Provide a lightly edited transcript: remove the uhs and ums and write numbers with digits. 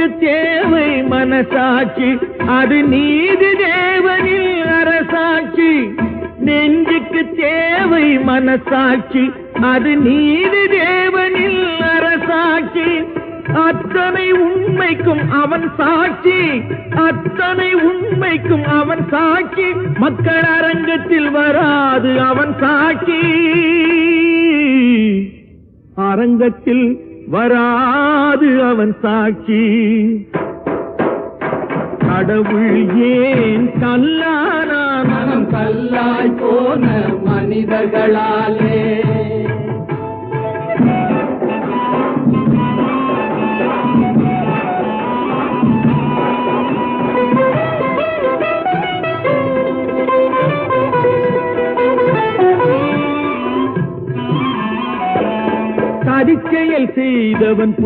நெஞ்சுக்கு தேவை மனசாட்சி, அது நீதி தேவனில் அரசாட்சி. நெஞ்சுக்கு தேவை மனசாட்சி, அது நீதி தேவனில் அரசாட்சி. அத்தனை உண்மைக்கும் அவன் சாட்சி, அத்தனை உண்மைக்கும் அவன் சாட்சி. மக்கள் அரங்கத்தில் வராது அவன் சாட்சி, அரங்கத்தில் வராது அவன் சாட்சி. கடவுள் ஏன் கல்லானான்? மனம் கல்லாய் போன மனிதர்களாலே. சதிச்செயல் செய்தவன்